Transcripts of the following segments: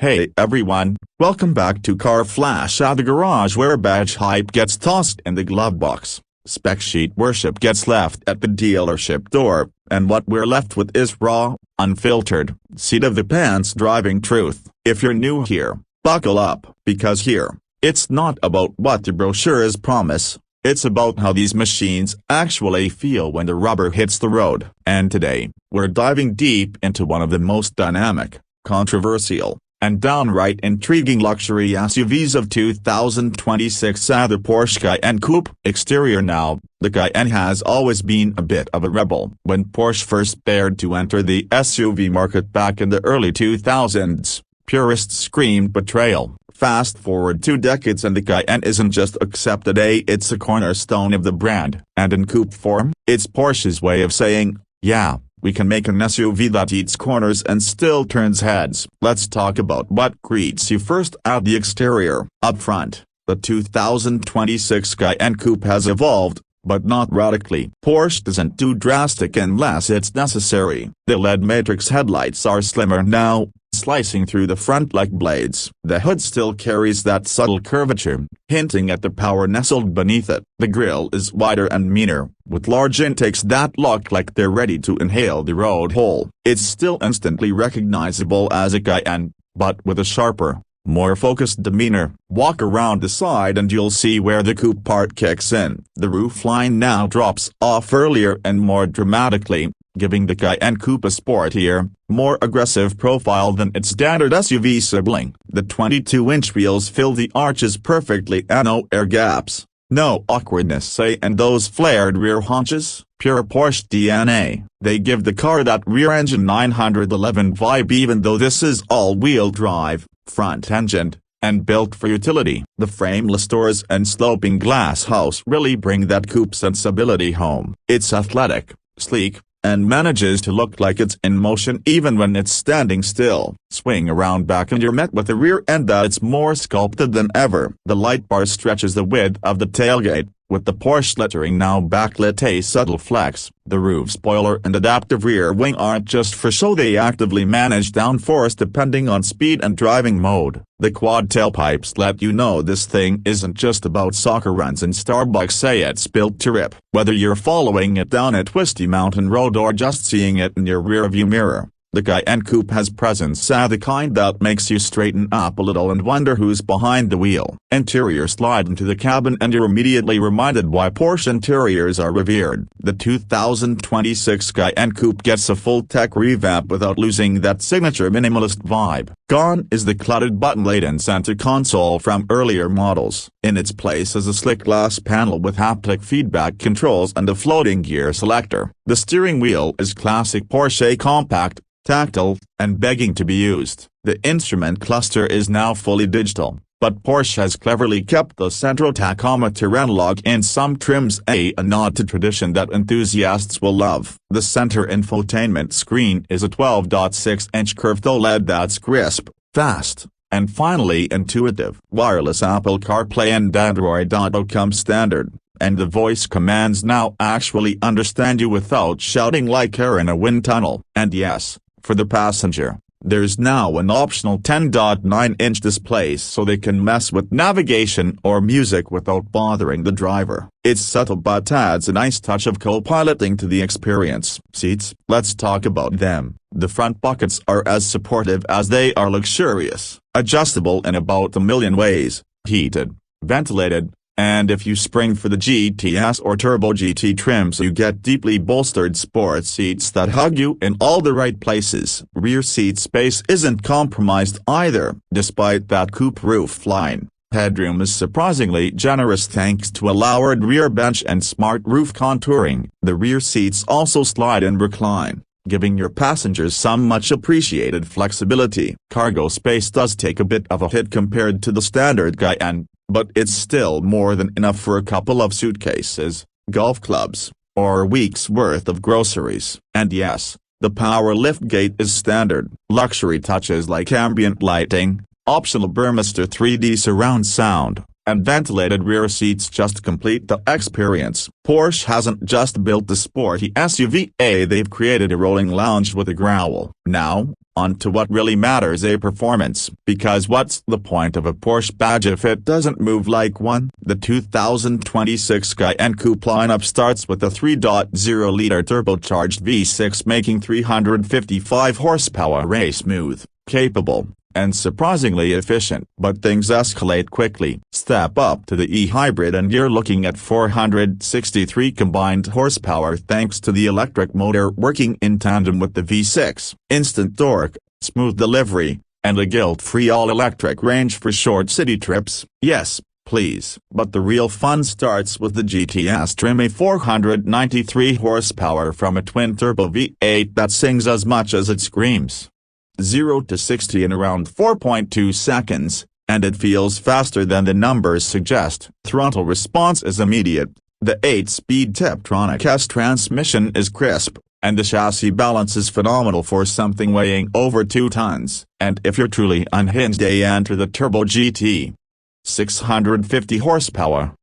Hey everyone, welcome back to Car Flash at the garage where badge hype gets tossed in the glove box, spec sheet worship gets left at the dealership door, and what we're left with is raw, unfiltered, seat of the pants driving truth. If you're new here, buckle up, because here, it's not about what the brochures promise, it's about how these machines actually feel when the rubber hits the road. And today, we're diving deep into one of the most dynamic, controversial, and downright intriguing luxury SUVs of 2026 the Porsche Cayenne Coupe. Exterior. Now, the Cayenne has always been a bit of a rebel. When Porsche first dared to enter the SUV market back in the early 2000s, purists screamed betrayal. Fast forward 2 decades and the Cayenne isn't just accepted, it's a cornerstone of the brand. And in coupe form, it's Porsche's way of saying, yeah, we can make an SUV that eats corners and still turns heads. Let's talk about what greets you first at the exterior. Up front, the 2026 Cayenne Coupe has evolved, but not radically. Porsche doesn't do drastic unless it's necessary. The LED matrix headlights are slimmer now, slicing through the front like blades. The hood still carries that subtle curvature, hinting at the power nestled beneath it. The grille is wider and meaner, with large intakes that look like they're ready to inhale the road whole. It's still instantly recognizable as a Cayenne, but with a sharper, more focused demeanor. Walk around the side and you'll see where the coupe part kicks in. The roofline now drops off earlier and more dramatically, giving the Cayenne Coupe a sportier, more aggressive profile than its standard SUV sibling. The 22-inch wheels fill the arches perfectly, and no air gaps, no awkwardness, and those flared rear haunches, pure Porsche DNA. They give the car that rear-engine 911 vibe even though this is all-wheel drive, front-engined, and built for utility. The frameless doors and sloping glass house really bring that coupe sensibility home. It's athletic, sleek, and manages to look like it's in motion even when it's standing still. Swing around back and you're met with a rear end that's more sculpted than ever. The light bar stretches the width of the tailgate, with the Porsche lettering now backlit, a subtle flex. The roof spoiler and adaptive rear wing aren't just for show, they actively manage downforce depending on speed and driving mode. The quad tailpipes let you know this thing isn't just about soccer runs and Starbucks, it's built to rip. Whether you're following it down a twisty mountain road or just seeing it in your rearview mirror, the Cayenne Coupe has presence, the kind that makes you straighten up a little and wonder who's behind the wheel. Interior. Slide into the cabin and you're immediately reminded why Porsche interiors are revered. The 2026 Cayenne Coupe gets a full tech revamp without losing that signature minimalist vibe. Gone is the cluttered button-laden center console from earlier models. In its place is a slick glass panel with haptic feedback controls and a floating gear selector. The steering wheel is classic Porsche, compact, tactile, and begging to be used. The instrument cluster is now fully digital, but Porsche has cleverly kept the central tachometer analog in some trims, a nod to tradition that enthusiasts will love. The center infotainment screen is a 12.6-inch curved OLED that's crisp, fast, and finally intuitive. Wireless Apple CarPlay and Android Auto come standard, and the voice commands now actually understand you without shouting like air in a wind tunnel. And yes, for the passenger, there's now an optional 10.9-inch display so they can mess with navigation or music without bothering the driver. It's subtle but adds a nice touch of co-piloting to the experience. Seats. Let's talk about them. The front buckets are as supportive as they are luxurious, adjustable in about a million ways, heated, ventilated, and if you spring for the GTS or Turbo GT trims you get deeply bolstered sport seats that hug you in all the right places. Rear seat space isn't compromised either. Despite that coupe roof line, headroom is surprisingly generous thanks to a lowered rear bench and smart roof contouring. The rear seats also slide and recline, giving your passengers some much appreciated flexibility. Cargo space does take a bit of a hit compared to the standard Cayenne, but it's still more than enough for a couple of suitcases, golf clubs, or a week's worth of groceries. And yes, the power liftgate is standard. Luxury touches like ambient lighting, optional Burmester 3D surround sound, and ventilated rear seats just complete the experience. Porsche hasn't just built the sporty SUV, they've created a rolling lounge with a growl. Now, On to what really matters: a performance. Because what's the point of a Porsche badge if it doesn't move like one? The 2026 Cayenne Coupe lineup starts with a 3.0-liter turbocharged V6 making 355 horsepower, race-smooth, capable, and surprisingly efficient. But things escalate quickly. Step up to the e-hybrid and you're looking at 463 combined horsepower thanks to the electric motor working in tandem with the V6, instant torque, smooth delivery, and a guilt-free all-electric range for short city trips. Yes, please. But the real fun starts with the GTS trim, a 493 horsepower from a twin-turbo V8 that sings as much as it screams. 0 to 60 in around 4.2 seconds, and it feels faster than the numbers suggest. Throttle response is immediate, the 8-speed Tiptronic S transmission is crisp, and the chassis balance is phenomenal for something weighing over 2 tons. And if you're truly unhinged, enter the Turbo GT. 650 horsepower.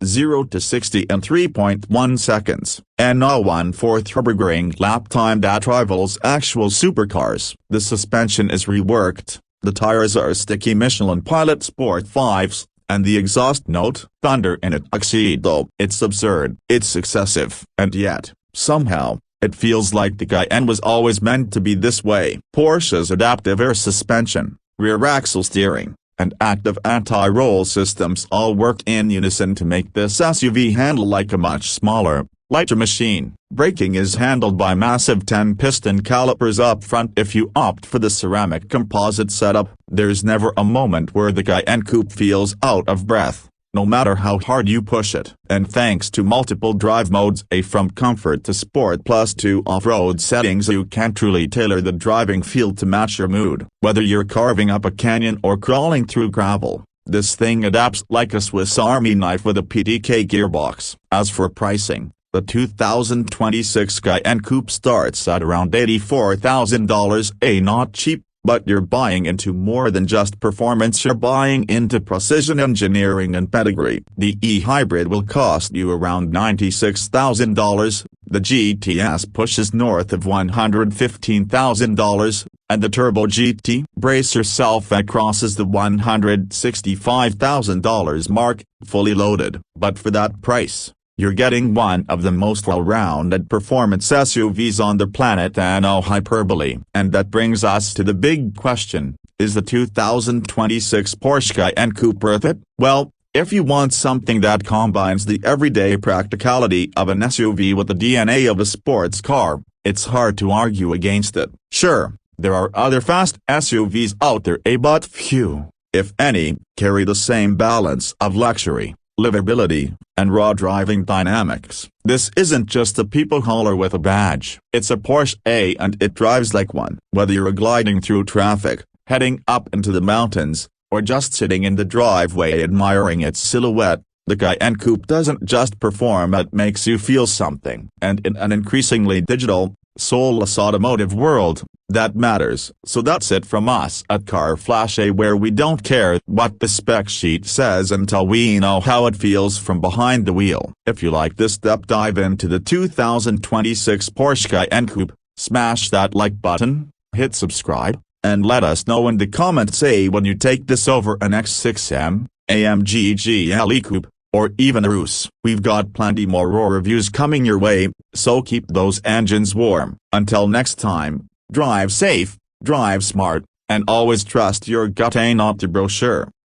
0 to 60 in 3.1 seconds, and a 1/4 turboring lap time that rivals actual supercars. The suspension is reworked, the tires are sticky Michelin Pilot Sport 5s, and the exhaust note, thunder in it. Tuxedo. It's absurd, it's excessive, and yet, somehow, it feels like the Cayenne was always meant to be this way. Porsche's adaptive air suspension, rear axle steering, and active anti-roll systems all work in unison to make this SUV handle like a much smaller, lighter machine. Braking is handled by massive 10-piston calipers up front. If you opt for the ceramic composite setup, there's never a moment where the Cayenne Coupe feels out of breath, no matter how hard you push it. And thanks to multiple drive modes, from comfort to sport plus 2 off-road settings, you can truly tailor the driving feel to match your mood. Whether you're carving up a canyon or crawling through gravel, this thing adapts like a Swiss Army knife with a PDK gearbox. As for pricing, the 2026 Cayenne Coupe starts at around $84,000, not cheap. But you're buying into more than just performance, you're buying into precision engineering and pedigree. The e-hybrid will cost you around $96,000, the GTS pushes north of $115,000, and the Turbo GT, brace yourself, crosses the $165,000 mark, fully loaded. But for that price, you're getting one of the most well-rounded performance SUVs on the planet, and no hyperbole. And that brings us to the big question: is the 2026 Porsche Cayenne Coupe worth it? Well, if you want something that combines the everyday practicality of an SUV with the DNA of a sports car, it's hard to argue against it. Sure, there are other fast SUVs out there, but few, if any, carry the same balance of luxury, livability, and raw driving dynamics. This isn't just a people hauler with a badge. It's a Porsche, and it drives like one. Whether you're gliding through traffic, heading up into the mountains, or just sitting in the driveway admiring its silhouette, the Cayenne Coupe doesn't just perform, it makes you feel something. And in an increasingly digital, soulless automotive world, that matters. So that's it from us at Car Flash, where we don't care what the spec sheet says until we know how it feels from behind the wheel. If you like this deep dive into the 2026 Porsche Cayenne Coupe, smash that like button, hit subscribe, and let us know in the comments when you take this over an X6M, AMG GLE Coupe, or even Urus. We've got plenty more raw reviews coming your way, so keep those engines warm. Until next time, drive safe, drive smart, and always trust your gut, not the brochure.